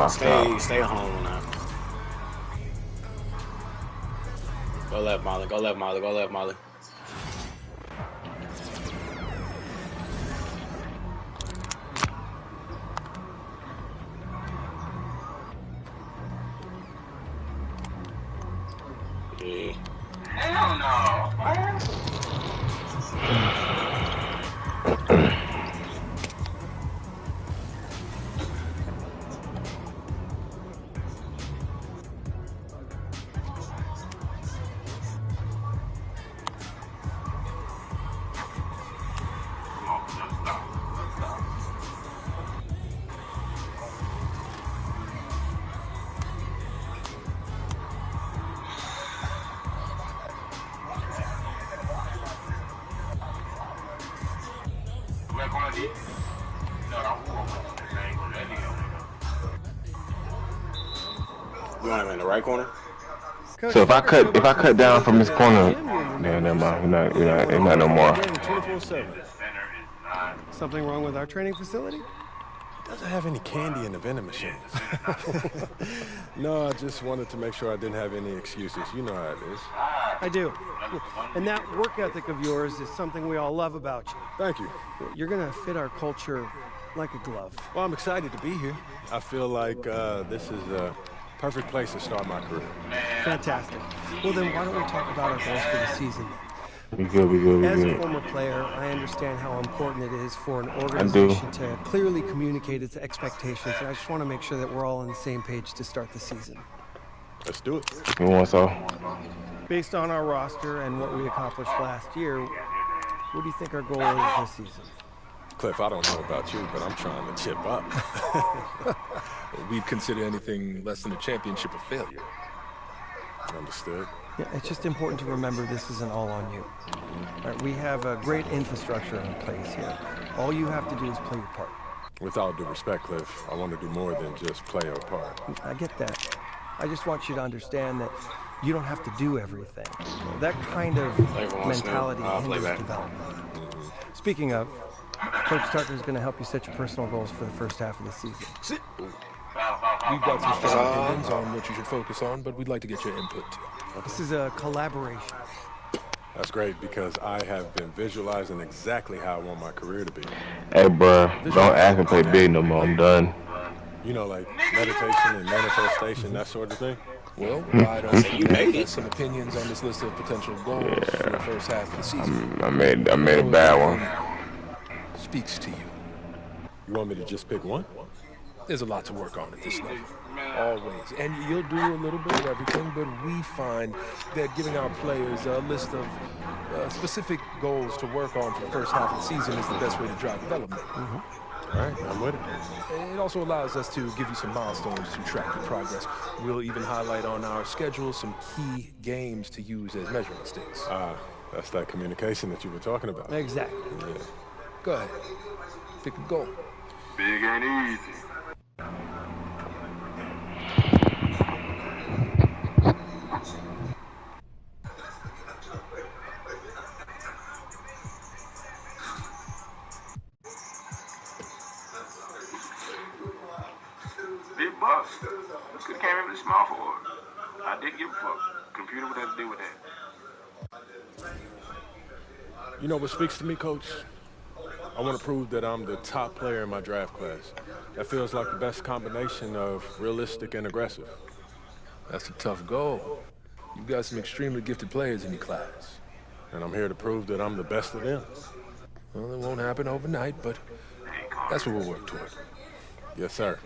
Stay home now. Go left, Molly. Go left, Molly. Go left, Molly. Yeah. Hell no, man. You want him in the right corner? So if I cut down from this corner, then never mind. You're not no more. Something wrong with our training facility? Doesn't have any candy in the vending machines. No, I just wanted to make sure I didn't have any excuses. You know how it is. I do. And that work ethic of yours is something we all love about you. Thank you. You're gonna fit our culture like a glove. Well, I'm excited to be here. I feel like this is a perfect place to start my career. Fantastic. Well, then why don't we talk about our goals for the season? We good. As a former player, I understand how important it is for an organization to clearly communicate its expectations, and I just want to make sure that we're all on the same page to start the season. Let's do it. You want so? Based on our roster and what we accomplished last year, what do you think our goal is this season? Cliff, I don't know about you, but I'm trying to chip up. We'd consider anything less than a championship a failure. Understood. Yeah, it's just important to remember this isn't all on you. All right, we have a great infrastructure in place here. All you have to do is play your part. With all due respect, Cliff, I want to do more than just play our part. I get that. I just want you to understand that you don't have to do everything. That kind of mentality hinders development. Speaking of, Coach Tucker is going to help you set your personal goals for the first half of the season. We've got some strong opinions on what you should focus on, but we'd like to get your input too. This is a collaboration. That's great because I have been visualizing exactly how I want my career to be. Hey, bro, don't ask me to play big no more. I'm done. You know, like meditation and manifestation, that sort of thing. Well, why don't you have some opinions on this list of potential goals for the first half of the season? I made a bad one. Speaks to you. You want me to just pick one? There's a lot to work on at this level. Always. And you'll do a little bit of everything, but we find that giving our players a list of specific goals to work on for the first half of the season is the best way to drive development. All right, I'm with it. It also allows us to give you some milestones to track your progress. We'll even highlight on our schedule some key games to use as measuring sticks. That's that communication that you were talking about. Exactly. Yeah. Go ahead. Pick a goal. Big ain't easy. Big bucks. This could came in really small for it. I didn't give a fuck. Computer would have to deal with that. You know what speaks to me, Coach? I want to prove that I'm the top player in my draft class. That feels like the best combination of realistic and aggressive. That's a tough goal. You've got some extremely gifted players in your class. And I'm here to prove that I'm the best of them. Well, it won't happen overnight, but that's what we'll work toward. Yes, sir.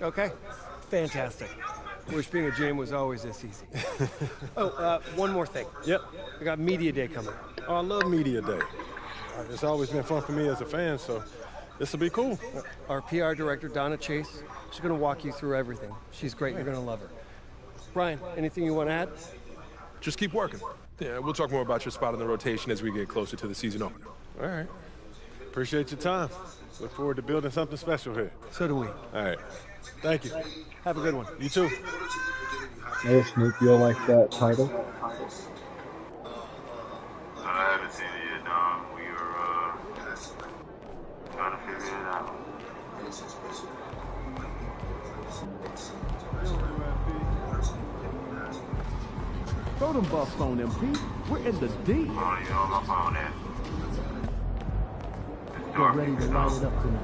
Okay, fantastic. Wish being a GM was always this easy. One more thing. Yep. We got Media Day coming up. Oh, I love Media Day. It's always been fun for me as a fan, so this will be cool. Our PR director, Donna Chase, she's going to walk you through everything. She's great. You're going to love her. Brian, anything you want to add? Just keep working. Yeah, we'll talk more about your spot in the rotation as we get closer to the season opener. All right. Appreciate your time. Look forward to building something special here. So do we. All right. Thank you. Have a good one. You too. Hey, Snoop, you like that title? I haven't seen it yet, dog. We are trying to figure it out. Throw them buffs on them, Pete. We're in the deep. Oh, you on my phone there. Get ready to light it up tonight.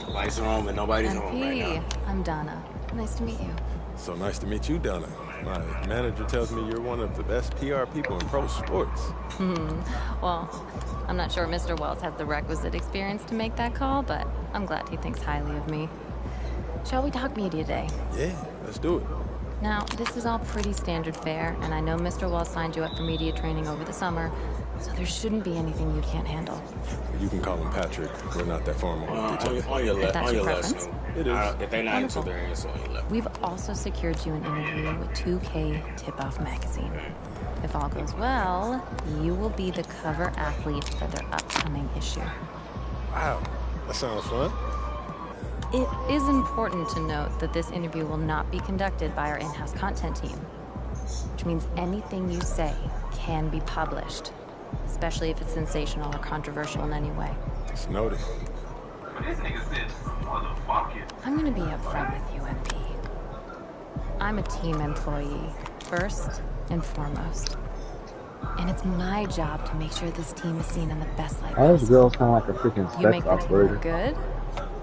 Lights are on, but nobody's home right now. I'm Donna. Nice to meet you. So nice to meet you, Donna. My manager tells me you're one of the best PR people in pro sports. Well, I'm not sure Mr. Wells has the requisite experience to make that call, but I'm glad he thinks highly of me. Shall we talk media day? Yeah, let's do it. Now, this is all pretty standard fare, and I know Mr. Wells signed you up for media training over the summer, so there shouldn't be anything you can't handle. You can call him Patrick. We're not that formal with each other. On your left. It is. If they're not into their hands, on your left. We've also secured you an interview with 2K Tip-Off magazine. If all goes well, you will be the cover athlete for their upcoming issue. Wow, that sounds fun. It is important to note that this interview will not be conducted by our in-house content team, which means anything you say can be published, especially if it's sensational or controversial in any way. It's noted. But this nigga said, motherfucker. I'm gonna be upfront with you, MP. I'm a team employee, first and foremost. And it's my job to make sure this team is seen in the best light All those possible. girls sound like a freaking You make sex the team operator. look good,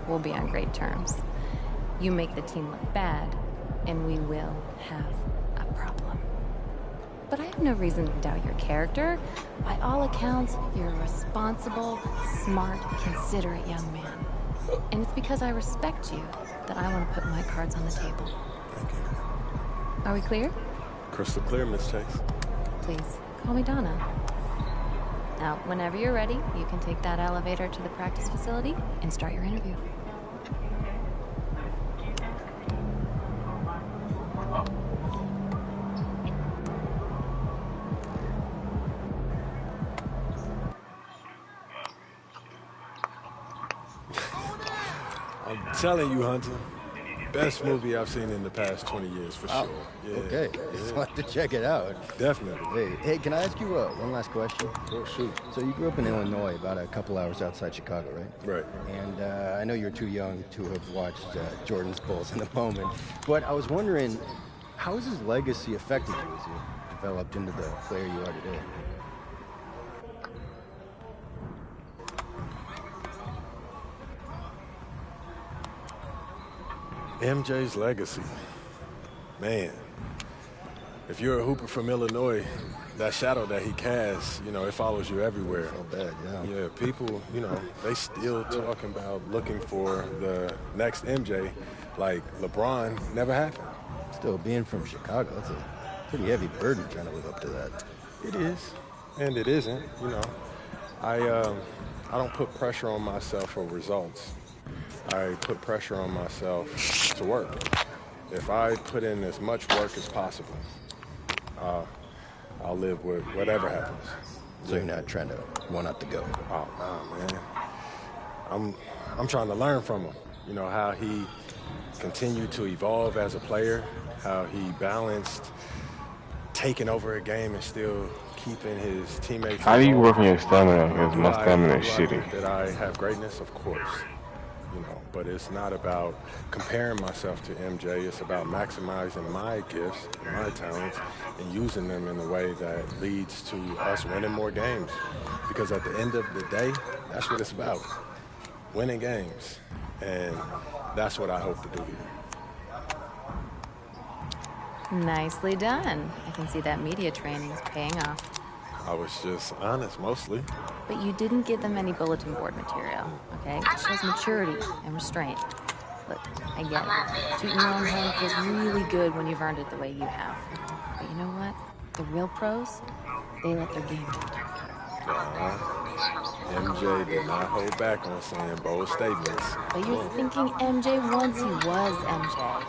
we'll be on great terms. You make the team look bad, and we will have a problem. But I have no reason to doubt your character. By all accounts, you're a responsible, smart, considerate young man. And it's because I respect you that I want to put my cards on the table. Thank you. Are we clear? Crystal clear, Miss Chase. Please, call me Donna. Now, whenever you're ready, you can take that elevator to the practice facility and start your interview. I'm telling you, Hunter, best movie I've seen in the past 20 years, for sure. Yeah, Okay, just like to check it out. definitely. Hey, can I ask you one last question? Oh, shoot. So you grew up in Illinois, about a couple hours outside Chicago, right? Right. And I know you're too young to have watched Jordan's Bulls in the moment, but I was wondering, how has his legacy affected you as you developed into the player you are today? MJ's legacy. Man, if you're a hooper from Illinois, that shadow that he casts, it follows you everywhere. So bad, yeah. Yeah, people, they still talking about looking for the next MJ, like LeBron never happened. Still, being from Chicago, that's a pretty heavy burden trying to live up to that. It is, and it isn't, I don't put pressure on myself for results. I put pressure on myself to work. If I put in as much work as possible, I'll live with whatever happens. So you're not trying to one-up the GOAT? Oh, man. I'm trying to learn from him. How he continued to evolve as a player, how he balanced taking over a game and still keeping his teammates. How do you work on your stamina? Because my stamina is Do I shitty. think that I have greatness? Of course. But it's not about comparing myself to MJ. It's about maximizing my gifts, my talents, and using them in a way that leads to us winning more games. Because at the end of the day, that's what it's about. Winning games. And that's what I hope to do here. Nicely done. I can see that media training is paying off. I was just honest, mostly. But you didn't give them any bulletin board material, okay? It shows maturity and restraint. Look, I get it. Shooting your own home feels really good when you've earned it the way you have. But you know what? The real pros, they let their game get dark. MJ did not hold back on saying bold statements. But you're thinking MJ once he was MJ.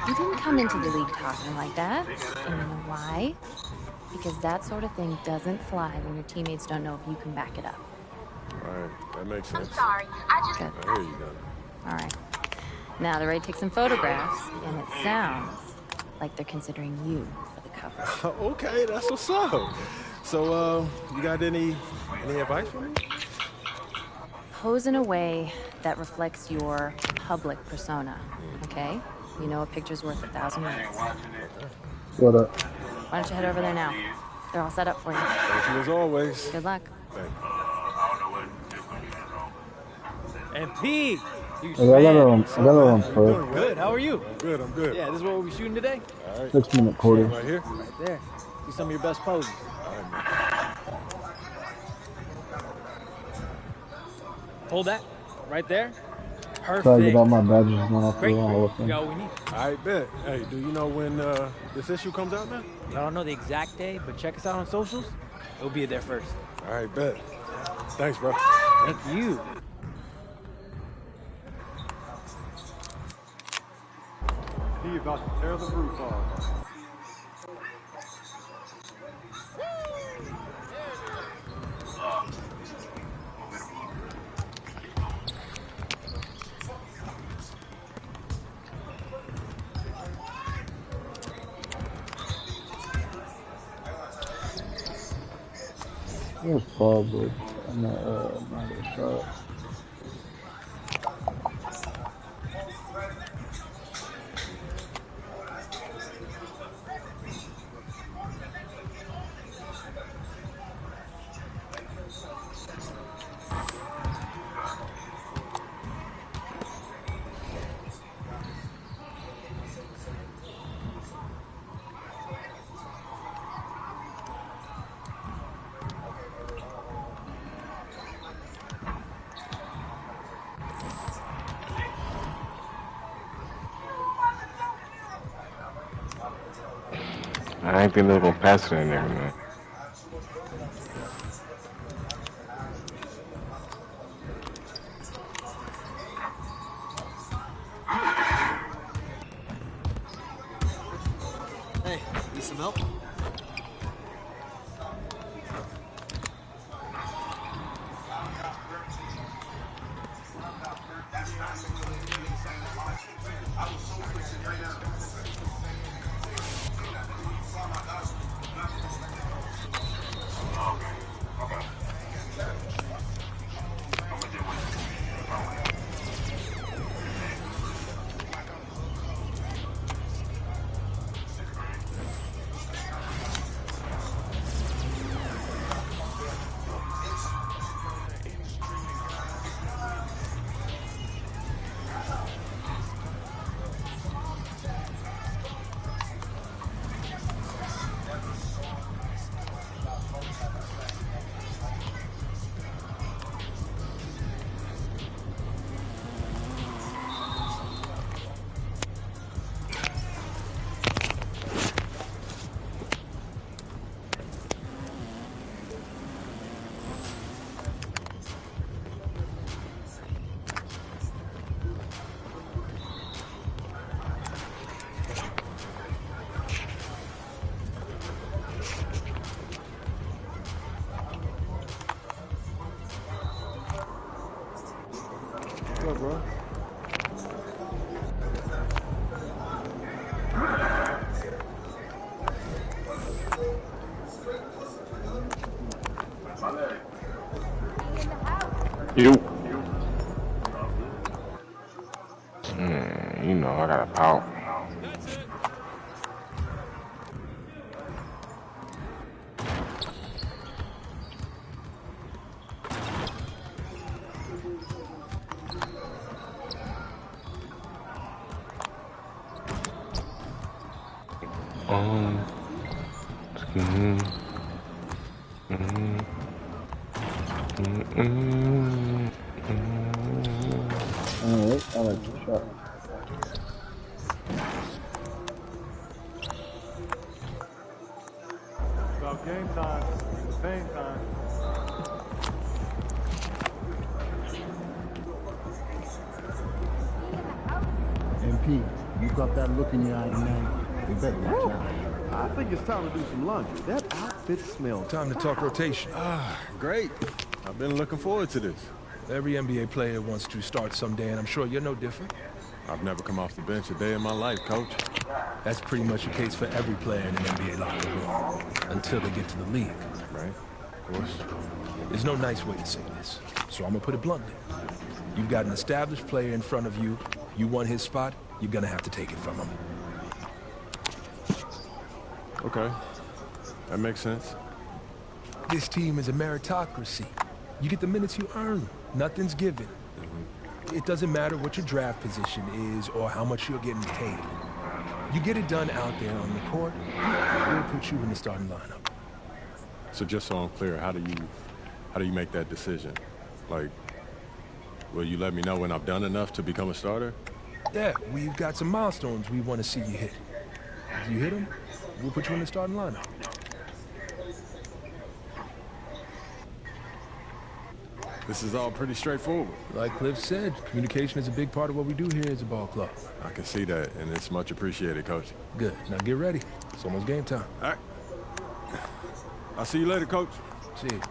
You didn't come into the league talking like that. And you know why? Because that sort of thing doesn't fly when your teammates don't know if you can back it up. Right, that makes sense. I'm sorry, Good. I hear you, Donna. All right. Now they're ready to take some photographs, and it sounds like they're considering you for the cover. Okay, that's what's up. So, you got any advice for me? Pose in a way that reflects your public persona, okay? You know a picture's worth 1,000 words. What up? Why don't you head over there now? They're all set up for you. Thank you as always. Good luck. Thank you. And P, I got a room for it. good. How are you? I'm good. Yeah, this is what we'll be shooting today. All right. 6-minute quarter. Right here? Right there. See some of your best poses. All right, man. Hold that. Right there. Perfect. Try to get all my badges and then I'll Great. throw all of You them. got what we need. I bet. Hey, do you know when this issue comes out now? I don't know the exact day, but check us out on socials. It'll be there first. All right, bet. Thanks, bro. Thank you. He about to tear the roof off. It was probably not a shot. I ain't think they were gonna pass it in there, man. Hey, need some help? What's up, bro? You. You know, I gotta pout. Alright, I like the shot. About game time. It's pain time. MP, you got that look in your eye tonight. You better watch out. I think it's time to do some laundry. That outfit smells. Time to talk rotation. Great. I've been looking forward to this. Every NBA player wants to start someday, and I'm sure you're no different. I've never come off the bench a day in my life, Coach. That's pretty much the case for every player in an NBA locker room, until they get to the league. Right? Of course. There's no nice way to say this, so I'm gonna put it bluntly. You've got an established player in front of you, you want his spot, you're gonna have to take it from him. Okay. That makes sense. This team is a meritocracy. You get the minutes you earn. Nothing's given. It doesn't matter what your draft position is or how much you're getting paid. You get it done out there on the court, we'll put you in the starting lineup. So just so I'm clear, how do you make that decision? Like, will you let me know when I've done enough to become a starter? Yeah, we've got some milestones we want to see you hit. If you hit them, we'll put you in the starting lineup. This is all pretty straightforward. Like Cliff said, communication is a big part of what we do here as a ball club. I can see that, and it's much appreciated, Coach. Good. Now get ready. It's almost game time. All right. I'll see you later, Coach. See you.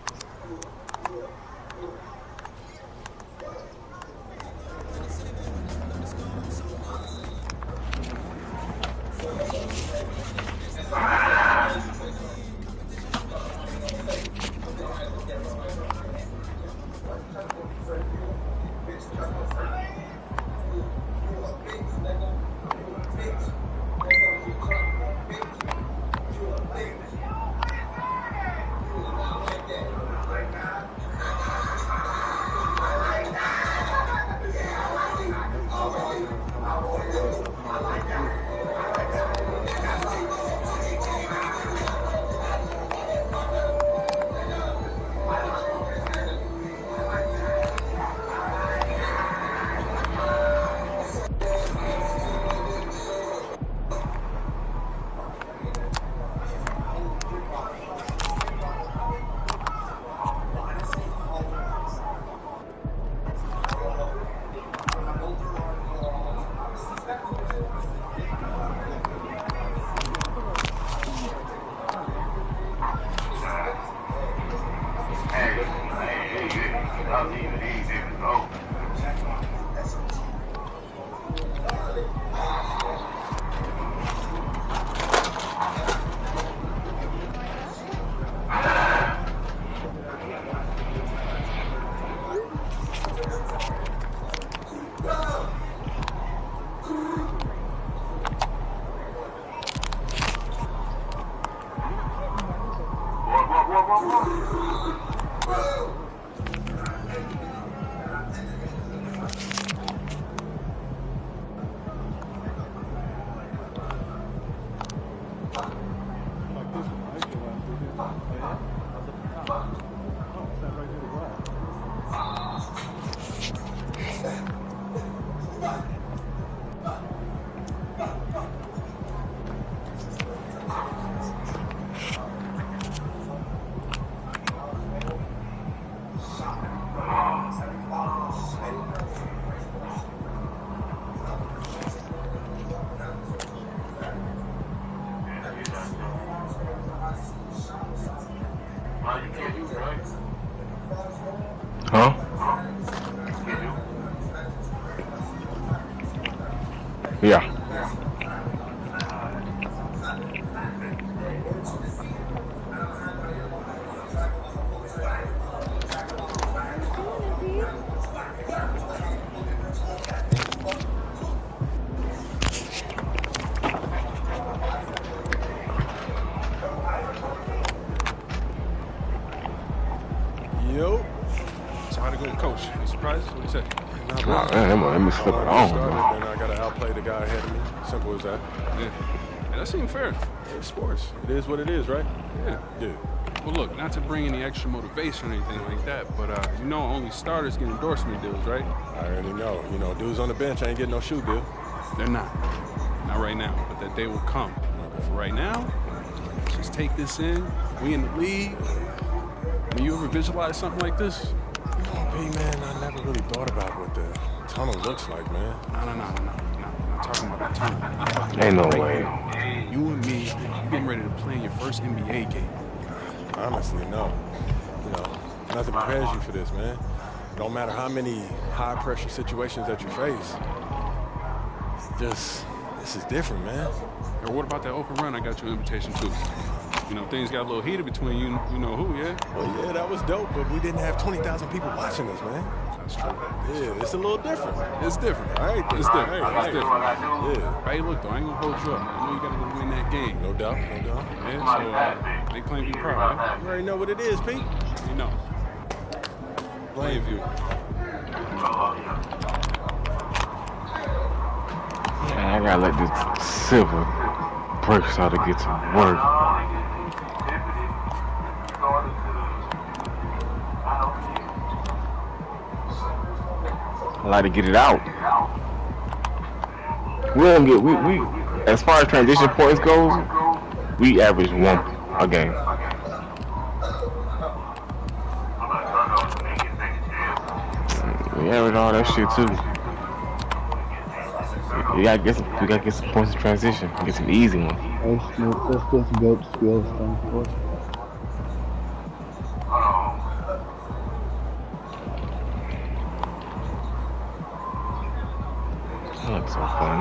Huh? Yeah. Yo. So how'd it go, Coach? You surprised? What do you say? Nah, man, let me slip it on. Then I gotta outplay the guy ahead of me. Simple as that. Yeah. And that seemed fair. It's sports. It is what it is, right? Yeah. Yeah. Well, look, not to bring any extra motivation or anything like that, but you know only starters get endorsement deals, right? I already know. You know, dudes on the bench ain't getting no shoe deal. They're not. Not right now, but that day will come. For right now, just take this in. We in the league. When you ever visualize something like this? P, man, I never really thought about what the tunnel looks like, man. No. I'm not talking about the tunnel. Ain't no way. You and me, you getting ready to play in your first NBA game. Honestly, no. You know, nothing prepares you for this, man. Don't matter how many high-pressure situations that you face. It's just, this is different, man. Or what about that open run I got you an invitation to? You know, things got a little heated between you know who, yeah? Well, yeah, that was dope, but we didn't have 20,000 people watching us, man. That's true. Yeah, it's a little different. It's different. Right? It's different. Right. It's different. Yeah. Hey, look, though, I ain't gonna hold you up, man. I know you gotta go win that game. No doubt. Yeah, so they claim you proud, right? You already know what it is, Pete. You know. Blame you. Man, I gotta let this silver break so to get to work. I like to get it out. We don't get we as far as transition points goes, we average 1 a game. We average all that shit too. We gotta get some points in transition. Get some easy ones. Hey, Snoop, let's get some GOAT skills done for us. That looks so fun.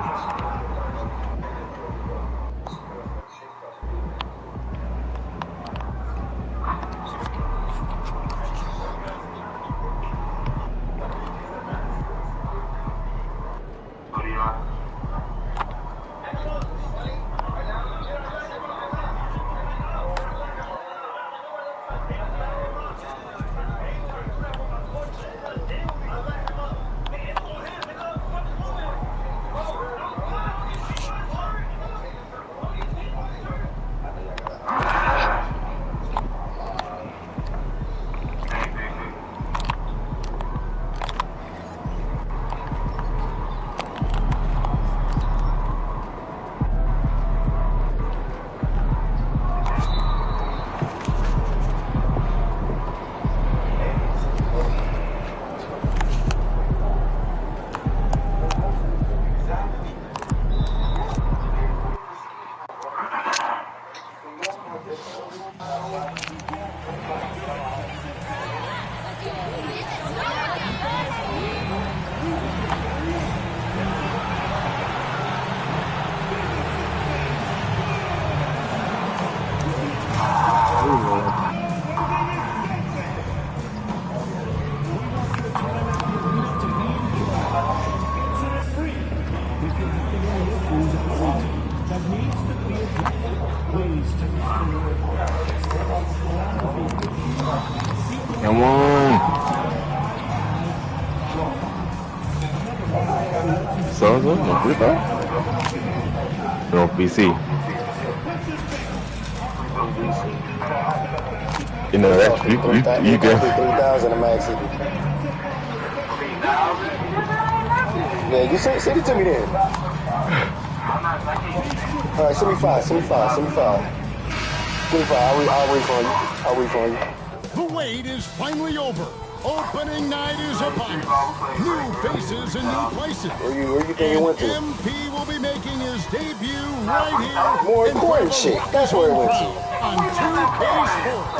Come on. So, no free throw? No PC. You know that you can. 3,000 a max. Yeah, you send it to me then. All right, send me five. 25. I'll refund you. The wait is finally over. Opening night is upon us. New faces and new places. Where you think he went to? MP will be making his debut right here. More important shit. That's where it went to. On 2K Sports.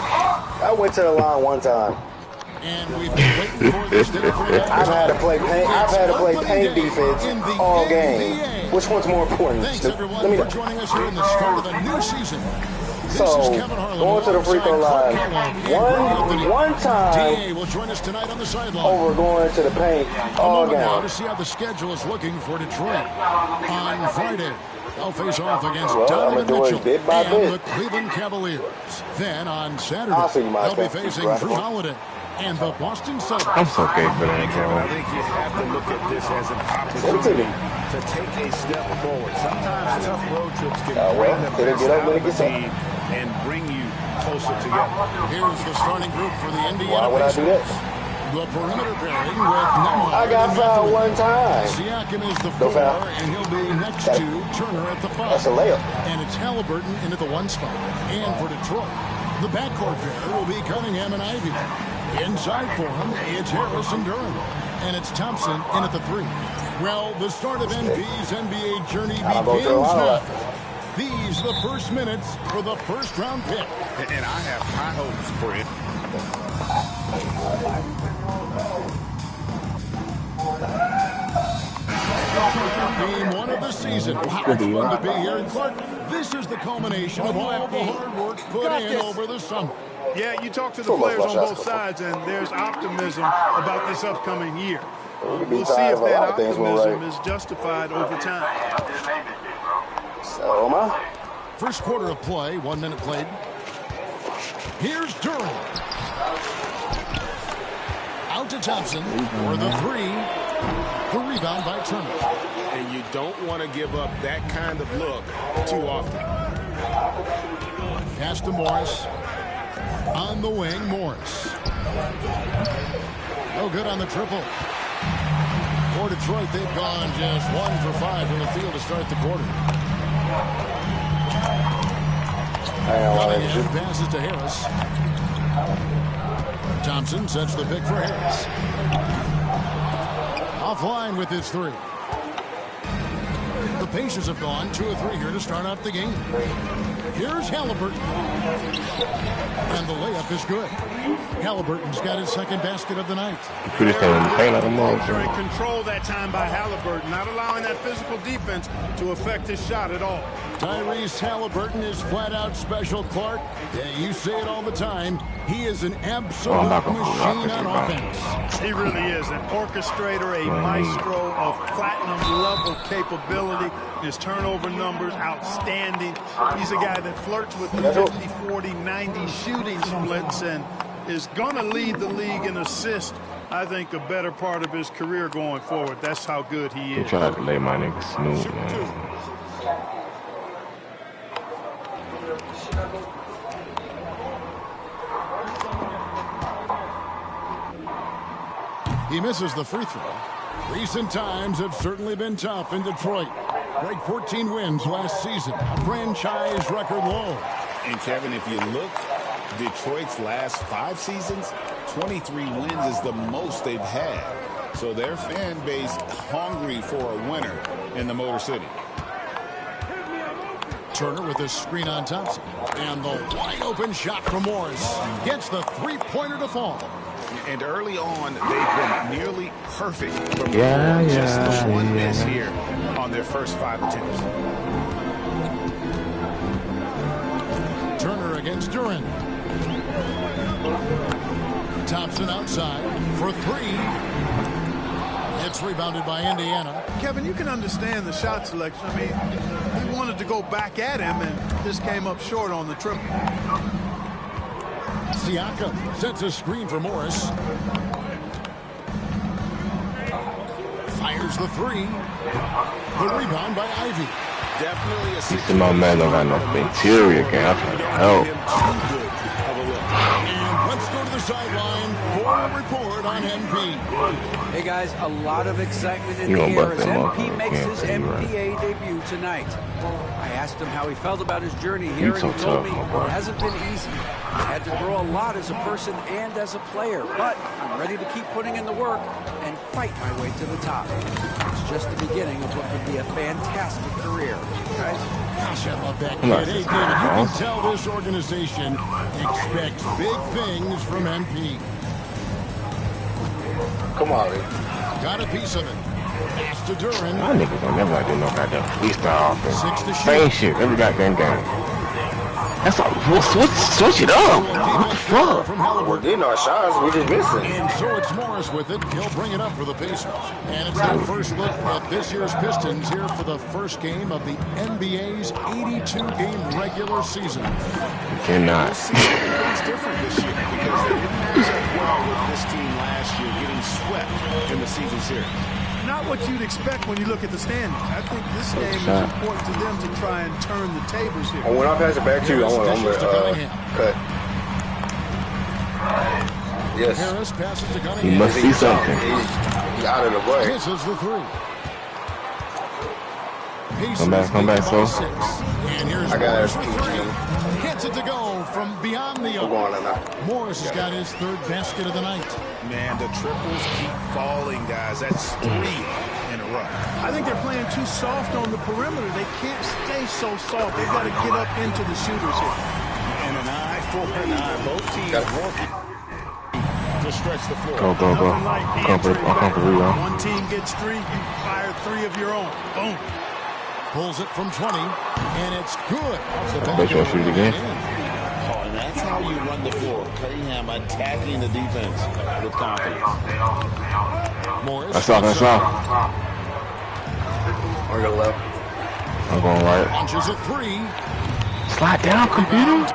I went to the line one time. And we've been waiting for this day for I've had to play paint defense all game. Which one's more important? Thanks everyone for joining us here in the start of the new season. So, going to the free throw line one time DA will join us tonight on the sideline. over going to the paint all game. Now to see how the schedule is looking for Detroit. On Friday, they'll face off against Donovan Mitchell and the Cleveland Cavaliers. Then on Saturday, they'll be facing Drew Holiday and the Boston Celtics. I'm so gay for that, I think you have to look at this as an opportunity to take a step forward. Sometimes tough road trips can bring the best out of the team and bring you closer together. Here's the starting group for the Indiana Why would I do this? The perimeter pairing with Nemhard. I got fouled one time. Siakam is the 4, and he'll be next to Turner at the 5. That's a layup. And it's Halliburton in at the 1 spot. And for Detroit, the backcourt pair will be Cunningham and Ivy. Inside for him, it's Harris and Durham. And it's Thompson in at the 3. Well, the start of MP's NBA journey begins now. These are the first minutes for the first-round pick. And I have high hopes for it. Game 1 of the season. Wow, it's fun to be here. And Clark, this is the culmination of all the hard work put in over the summer. Yeah, you talk to the players on both sides, and there's optimism about this upcoming year. We'll see if that optimism is justified over time. First quarter of play, 1 minute played. Here's Durham. Out to Thompson for the three. The rebound by Turner. And you don't want to give up that kind of look too often. Pass to Morris. On the wing, Morris. No good on the triple. For Detroit, they've gone just 1 for 5 from the field to start the quarter. Cunningham passes to Harris. Thompson sets the pick for Harris. Offline with his three. The Pacers have gone 2 of 3 here to start out the game. Here's Halliburton. And the layup is good. Halliburton's got his second basket of the night. Pretty in control that time by Halliburton, not allowing that physical defense to affect his shot at all. Tyrese Halliburton is flat-out special, Clark. Yeah, you say it all the time. He is an absolute machine on offense. He really is an orchestrator, a maestro of platinum-level capability. His turnover numbers, outstanding. He's a guy that flirts with the 50, 40, 90 shooting splits and is going to lead the league in assists, I think, a better part of his career going forward. That's how good he is. I'm trying to lay my nigga Snoop, man. He misses the free throw. Recent times have certainly been tough in Detroit. Right, 14 wins last season, a franchise record low. And Kevin, if you look, Detroit's last 5 seasons, 23 wins is the most they've had. So their fan base hungry for a winner in the Motor City. Turner with a screen on Thompson. And the wide open shot from Morris. Gets the three-pointer to fall. And early on, they've been nearly perfect from just the one miss here on their first 5 attempts. Turner against Duran. Thompson outside for 3. It's rebounded by Indiana. Kevin, you can understand the shot selection. I mean, he wanted to go back at him and just came up short on the triple. Siakam sets a screen for Morris. Fires the 3. The rebound by Ivy. Definitely a You see my man don't got no interior game. I'm trying to help. And let's go to the sideline for a report on MP. Hey guys, a lot of excitement in the air as MP makes his NBA debut tonight. I asked him how he felt about his journey here, and he told me it hasn't been easy. I had to grow a lot as a person and as a player, but I'm ready to keep putting in the work and fight my way to the top. It's just the beginning of what could be a fantastic career. Guys? Gosh, I love that kid. Hey, David, you can tell this organization expects big things from MP. Come on, man. Got a piece of it. Pass to Duran. My niggas don't never do no goddamn freestyle offense. Same shit every goddamn game. That's all. Switch it up. Fuck. We're getting our shots. We're just missing. And so it's Morris with it. He'll bring it up for the Pacers. And it's their first look at this year's Pistons here for the first game of the NBA's 82-game regular season. You cannot. It's different this year because they didn't match up well with this team last year, getting swept in the season series. Not what you'd expect when you look at the standings. I think this game is important to them to try and turn the tables here. And when I pass it back to you, I'm going to cut. Yes. Harris passes to Cunningham. He must see something. He's out of the way. Misses the 3. Come back, so. And here's Morris with 3. Gets it to go from beyond the arc. Morris has got his 3rd basket of the night. Man, the triples keep falling, guys. That's 3 in a row. I think they're playing too soft on the perimeter. They can't stay so soft. They've got to get up into the shooters here. And an eye for an eye. Both teams working to stretch the floor. Go. I'll come for rebound. One team gets 3, you fire 3 of your own. Boom. Pulls it from 20, and it's good. I bet you'll shoot it again. Oh, and that's how you run the floor. Cunningham attacking the defense with confidence. Morris. That's off. We're going left. I'm going right. Launches a 3. Slide down, computer.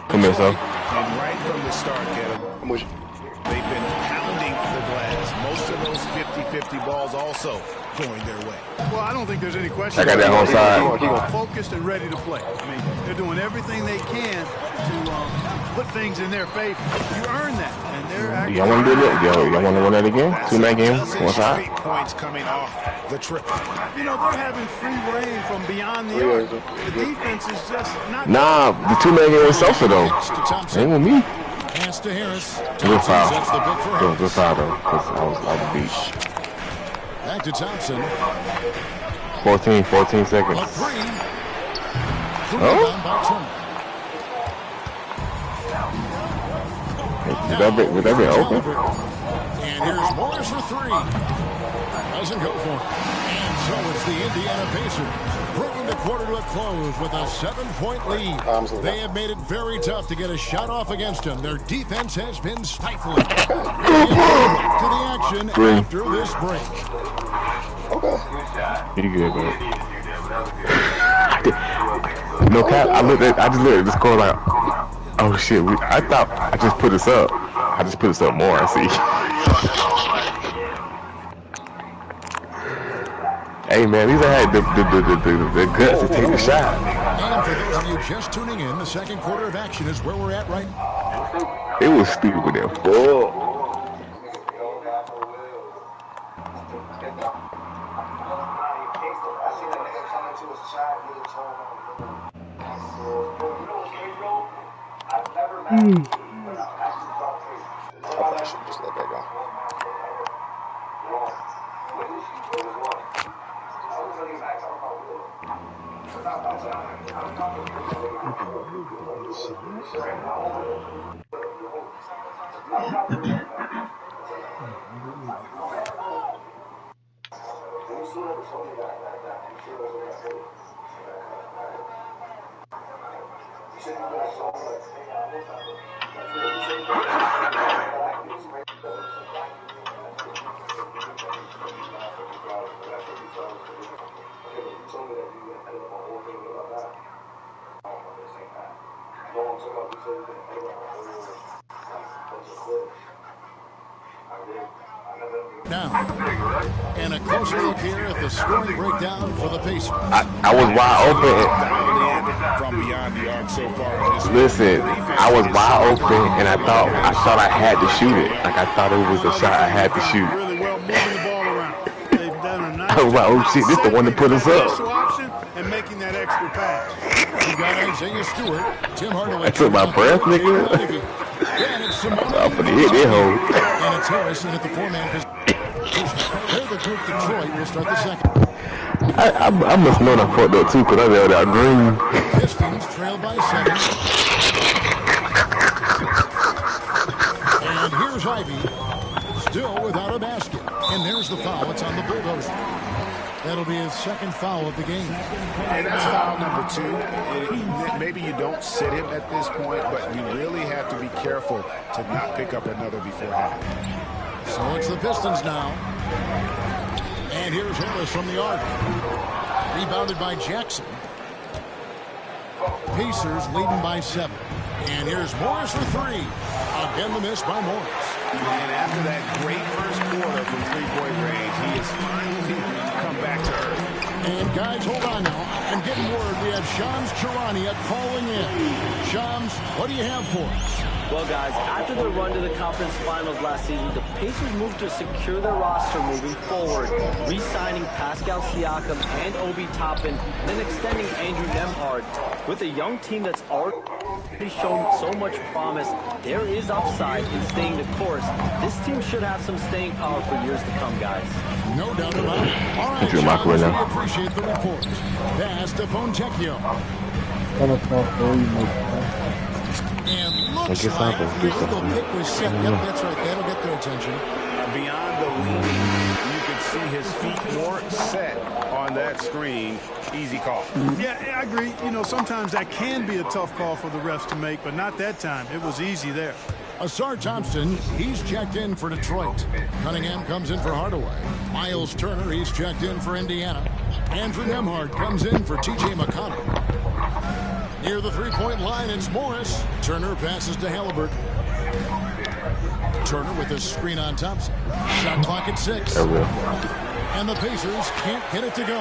Come here, son. And right from the start, Kevin, they've been pounding the glass. Most of those 50-50 balls also going their way. Well, I don't think there's any question. I got that whole side. Focused and ready to play. I mean, they're doing everything they can to put things in their favor. You earn that, and they're actually. Y'all want to do that? Y'all want to run that again? 2-man game, one side. Points coming off the triple. You know, they're having free reign from beyond the arc. The defense is just not. Nah, the 2-man game was Sosa though. Ain't with me. Pass to Harris. Good foul. Good foul though, because I was beat. Back to Thompson. 14 seconds. A 3. Oh? Would that be open? And here's Morris for 3. Doesn't go for it. And so it's the Indiana Pacers bringing the quarter to a close with a 7-point lead. They have made it very tough to get a shot off against them. Their defense has been stifling. To the action after this break. Okay. Pretty good, man. No cap. I just looked at the score like, oh shit. I thought I just put this up. I just put this up more. I see. Hey man, these had the guts to take the shot. And for those of you just tuning in, the second quarter of action is where we're at right now. It was stupid with that ball. I probably should just let that go. Now, and a closer look here at the scoring breakdown for the Pacers. I was wide open. From beyond the arc so far. Listen, I was wide open, and I thought I had to shoot it. Like I thought it was a shot I had to shoot. I was like, oh shit, this the one that put us up. And making that extra pass. You got Isaiah Stewart, Tim Hardaway. I took my breath, nigga. I'm gonna hit that hole. And it's Harrison at the 4-man position. They're the group Detroit will start the second. I must know I fucked up too, because I held out green. Pistons trail by 7. And here's Ivy, still without a basket. And there's the foul. It's on the Bulldozer. That'll be his second foul of the game. And that's foul number 2. Maybe you don't sit him at this point, but you really have to be careful to not pick up another beforehand. So it's the Pistons now. And here's Harris from the arc. Rebounded by Jackson. Pacers leading by 7. And here's Morris for 3. Again the miss by Morris. And after that great first quarter from three-point range, he has finally come back to earth. And guys, hold on now. I'm getting word. We have Shams Charania calling in. Shams, what do you have for us? Well, guys, after their run to the conference finals last season, the Pacers moved to secure their roster moving forward, re-signing Pascal Siakam and Obi Toppin, and then extending Andrew Nembhard. With a young team that's already shown so much promise, there is upside in staying the course. This team should have some staying power for years to come, guys. No doubt about it. All right, Shams, we appreciate the report. That's Stephon Tecchio. On a small four, you make And looks like the illegal pick was set. Yep, that's right. That'll get their attention. Beyond the lead, you could see his feet more set on that screen. Easy call. Yeah, I agree. You know, sometimes that can be a tough call for the refs to make, but not that time. It was easy there. Asar Thompson, he's checked in for Detroit. Cunningham comes in for Hardaway. Miles Turner, he's checked in for Indiana. Andrew Nembhard comes in for T.J. McConnell. Near the three-point line, it's Morris. Turner passes to Halliburton. Turner with a screen on Thompson. Shot clock at 6. And the Pacers can't get it to go.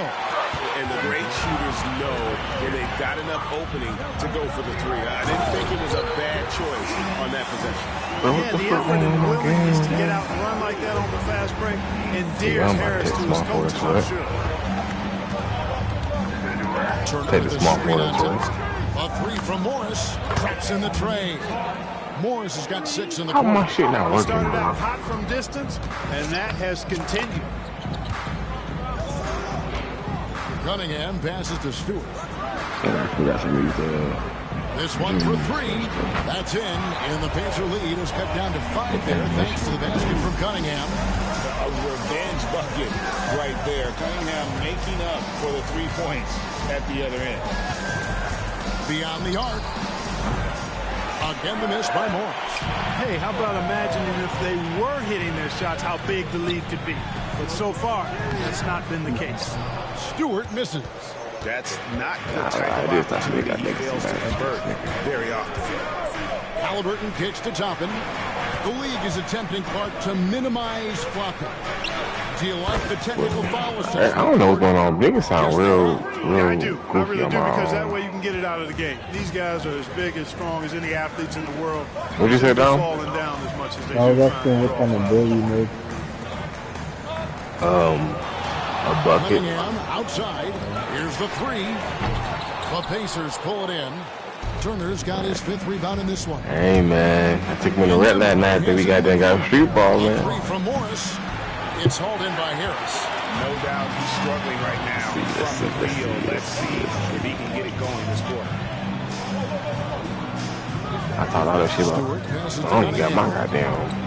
And the great shooters know when they've got enough opening to go for the three. I didn't think it was a bad choice on that possession. Yeah, the effort and willingness to get out and run like that on the fast break endears Harris to his coaches, I'm sure. Turner with a screen on Thompson. A three from Morris. Traps in the tray. Morris has got 6 in the corner. How my shit not working, Started out bro? hot from distance, and that has continued. Cunningham passes to Stewart. This one for 3. That's in. And the Pacer lead is cut down to 5 there thanks to the basket from Cunningham. A revenge bucket right there. Cunningham making up for the 3 points at the other end. Beyond the arc. Again, the miss by Morris. Hey, how about imagining if they were hitting their shots, how big the lead could be. But so far, that's not been the case. Stewart misses. That's not the type of opportunity he fails to convert very often. Halliburton kicks to Toppin. The league is attempting, Clark, to minimize flopping. Do you like the technical foul assessment? I don't know what's going on. Niggas sound real Yeah, I do. I really do, because that way. way you can get it out of the game. These guys are as big and strong as any athletes in the world. What'd you say, Dom? Falling down as much as they I was do. asking what kind of bill you made. A bucket. Cunningham outside. Here's the 3. The Pacers pull it in. Turner's got his 5th rebound in this one. Hey, man. I took me to red that night, but we got street ball, man. 3 from Morris. It's hauled in by Harris. No doubt he's struggling right now from the field. Let's see if he can get it going this quarter. I thought all that shit about. Oh, you got my goddamn.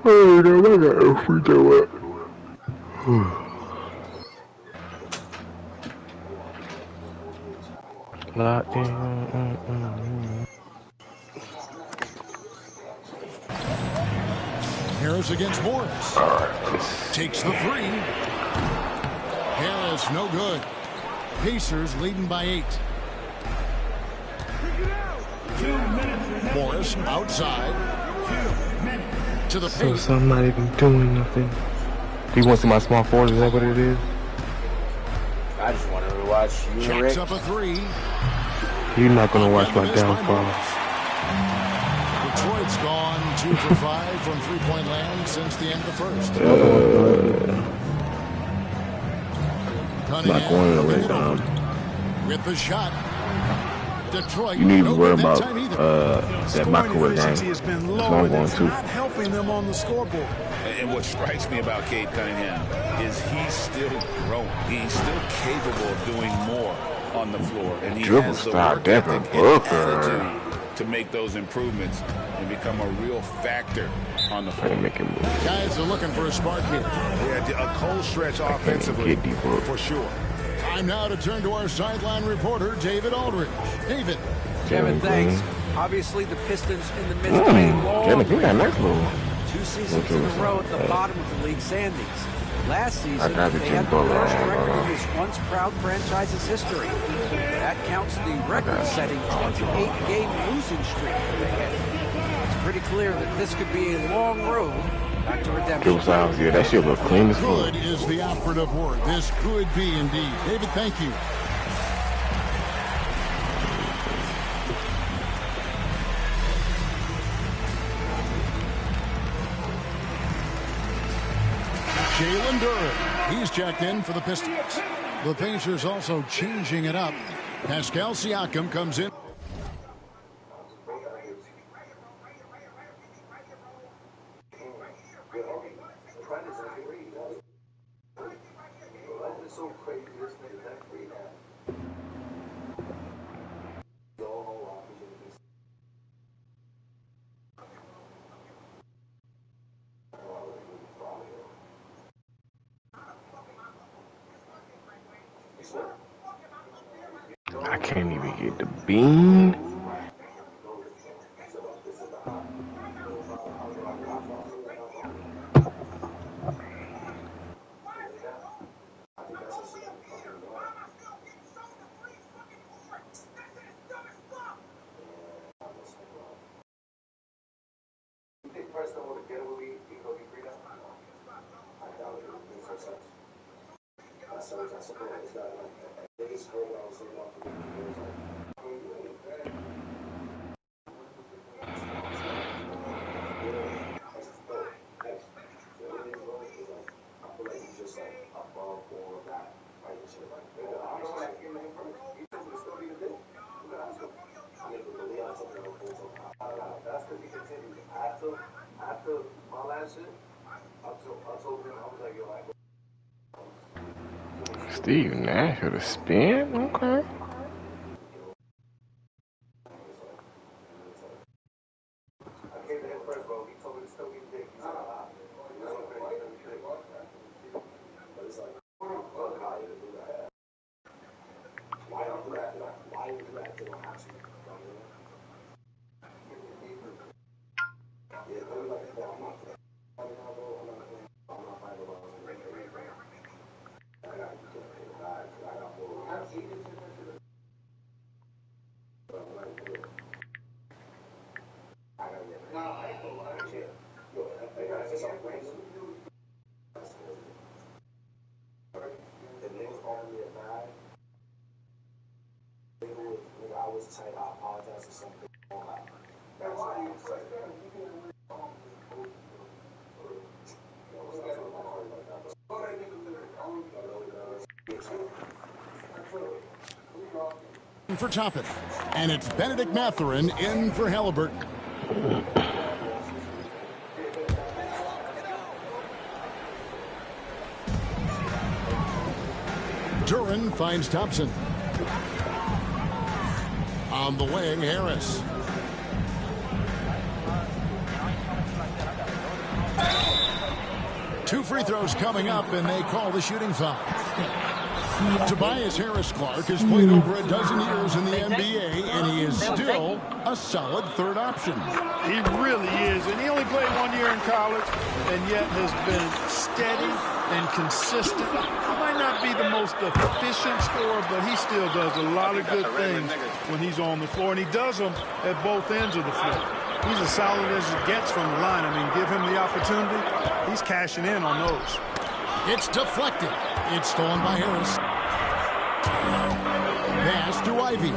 Oh, no, I got a free throw up. Locked in. Harris against Morris. Takes the 3. Harris, no good. Pacers leading by 8. Morris outside. To the So paint. I'm not even doing nothing. Do you want to see my small forward? Is that what it is? I just want to rewatch you and Rick. Checks up a 3. You're not going to watch my downfall. Detroit's gone 2 for 5 from three-point land since the end of the first. Not going away, Dom. With the shot. Detroit, You need to no worry good that about time either. that microwave game. Efficiency has been That's low, what I'm and going it's to. not helping them on the scoreboard. And what strikes me about Cade Cunningham is he's still growing. He's still capable of doing more on the floor. And he Dribble has the style, work Devin ethic and Booker. attitude to make those improvements and become a real factor on the floor. Guys are looking for a spark here. Yeah, a cold stretch offensively, for sure. Time now to turn to our sideline reporter, David Aldridge. David. Kevin, thanks. Obviously, the Pistons in the midst of a long Kevin, you got nice little. 2 seasons in a row at the bottom of the league standings. Last season, I got the they had the Jim worst Butler. record in this once proud franchise's history. That counts the record-setting 28-game losing streak that they had. It's pretty clear that this could be a long road back to redemption. Dribble styles, yeah, that shit look clean as fuck. Good is the operative word. This could be indeed. David, thank you. Jalen Duren, he's checked in for the Pistons. The Pacers also changing it up. Pascal Siakam comes in. I can't even get the bean. Steve Nash with a spin? Okay. For Toppin, and it's Benedict Mathurin in for Halliburton. Duran finds Thompson. On the wing, Harris. Two free throws coming up, and they call the shooting foul. Tobias Harris-Clark has played over a dozen years in the NBA, and he is still a solid third option. He really is, and he only played 1 year in college, and yet has been steady and consistent. He might not be the most efficient scorer, but he still does a lot of good things when he's on the floor, and he does them at both ends of the floor. He's as solid as it gets from the line. I mean, give him the opportunity, he's cashing in on those. It's deflected. It's stolen by Harris. Pass to Ivy.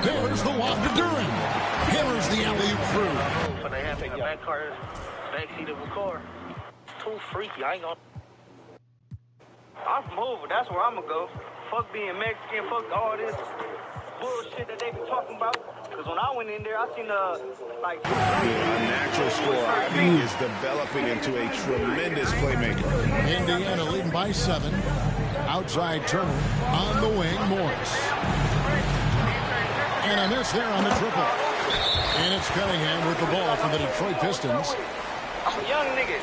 There's the lob to Duran. Hammers the alley-oop through. But they have a backseat of a car. It's too freaky. I ain't gonna. I'm from Hoover. That's where I'm gonna go. Fuck being Mexican. Fuck all this bullshit that they be talking about. Because when I went in there, I seen like. A natural scorer. Ivy is developing into a tremendous playmaker. Indiana leading by 7. Outside Turner. On the wing, Morris. And a miss there on the triple. And it's Cunningham with the ball for the Detroit Pistons. I'm a young nigga.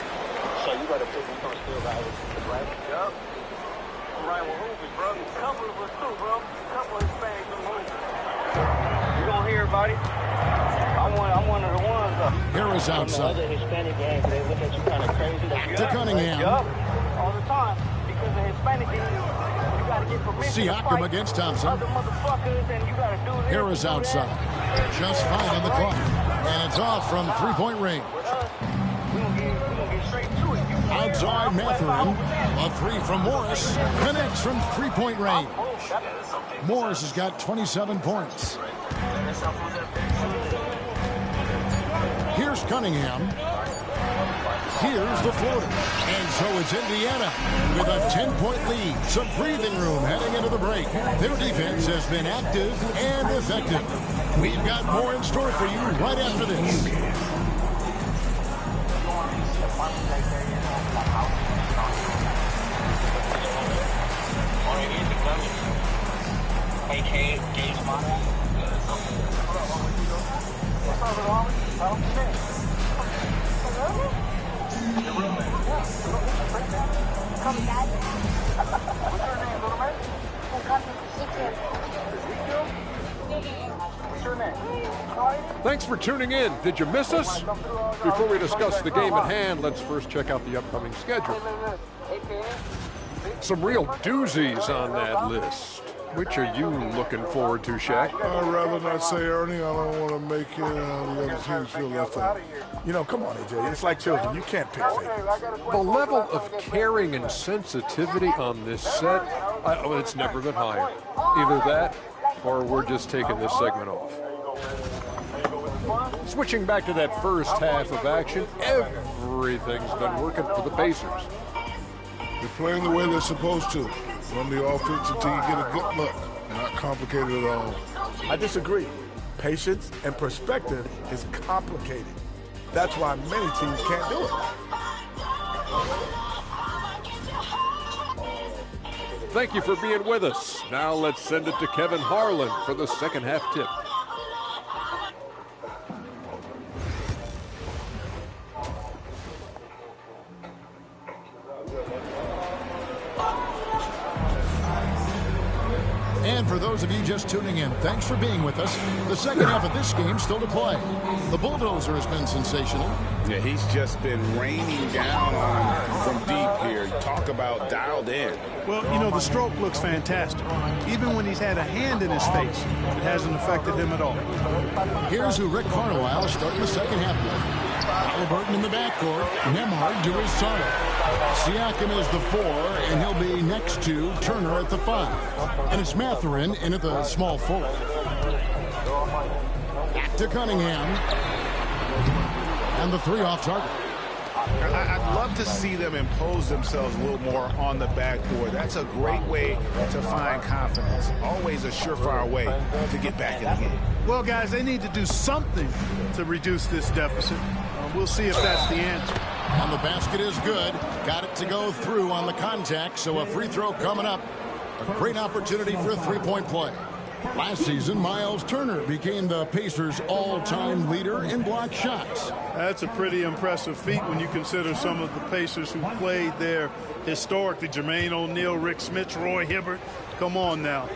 So you gotta pick me from still right? Yup. I'm riding with Hoopers, bro. A couple of us too, bro. A couple of Hispanics from Hoopers. You gonna hear about it? I'm one of the ones though. Harris outside. Other Hispanic gangs, they look at you kind of crazy. To Cunningham. Yup. All the time. Because the Hispanic gangs, you gotta get permission. Siakam against Thompson. Other motherfuckers, and you gotta do this. Harris outside. Just 5 on the clock. And it's off from three-point range. Outside Mathurin. A 3 from Morris. Connects from three-point range. Morris has got 27 points. Here's Cunningham. Here's the floater. And so it's Indiana with a 10-point lead. Some breathing room heading into the break. Their defense has been active and effective. We've got more in store for you right after this. Thanks for tuning in. Did you miss us? Before we discuss the game at hand, let's first check out the upcoming schedule. Some real doozies on that list. Which are you looking forward to, Shaq? I'd rather not say, Ernie. I don't want to make the other teams feel left out. You know, come on, AJ. It's like children. You can't pick favorites. The level of caring and sensitivity on this set, it's never been higher. Either that, or we're just taking this segment off. Switching back to that first half of action, everything's been working for the Pacers. They're playing the way they're supposed to. Run the offense until you get a good look. Not complicated at all. I disagree. Patience and perspective is complicated. That's why many teams can't do it. Thank you for being with us. Now let's send it to Kevin Harlan for the second half tip. And for those of you just tuning in, thanks for being with us. The second half of this game still to play. The bulldozer has been sensational. Yeah, he's just been raining down on from deep here. Talk about dialed in. Well, you know, the stroke looks fantastic. Even when he's had a hand in his face, it hasn't affected him at all. Here's who Rick Carlisle starting the second half with. Halliburton in the backcourt. Nembhard to his side. Siakam is the 4, and he'll be next to Turner at the 5. And it's Mathurin in at the small forward. Back to Cunningham. And the 3 off target. I'd love to see them impose themselves a little more on the backboard. That's a great way to find confidence. Always a surefire way to get back in the game. Well, guys, they need to do something to reduce this deficit. We'll see if that's the answer. And the basket is good. Got it to go through on the contact, so a free throw coming up. A great opportunity for a three-point play. Last season, Miles Turner became the Pacers' all-time leader in block shots. That's a pretty impressive feat when you consider some of the Pacers who played there historically. Jermaine O'Neal, Rick Smits, Roy Hibbert. Come on now.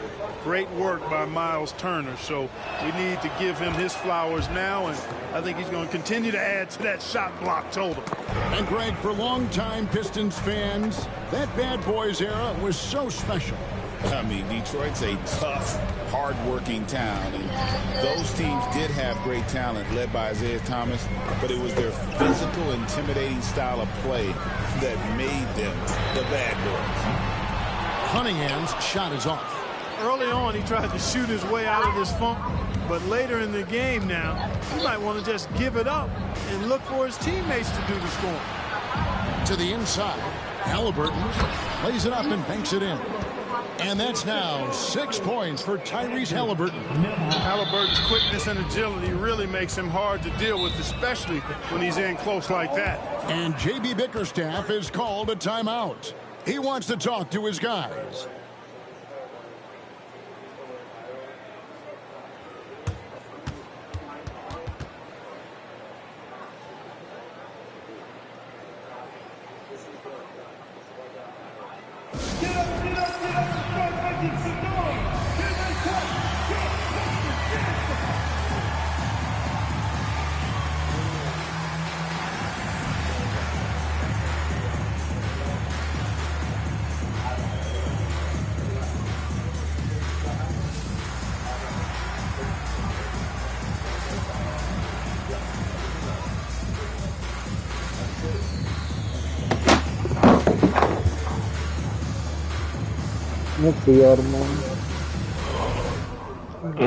Great work by Miles Turner. So we need to give him his flowers now, and I think he's going to continue to add to that shot block total. And Greg, for longtime Pistons fans, that Bad Boys era was so special. I mean, Detroit's a tough, hard-working town, and those teams did have great talent led by Isaiah Thomas, but it was their physical, intimidating style of play that made them the Bad Boys. Cunningham's shot is off. Early on, he tried to shoot his way out of this funk, but later in the game now, he might want to just give it up and look for his teammates to do the scoring. To the inside, Halliburton lays it up and banks it in. And that's now 6 points for Tyrese Halliburton. Halliburton's quickness and agility really makes him hard to deal with, especially when he's in close like that. And J.B. Bickerstaff is called a timeout. He wants to talk to his guys. Let's see, Armand.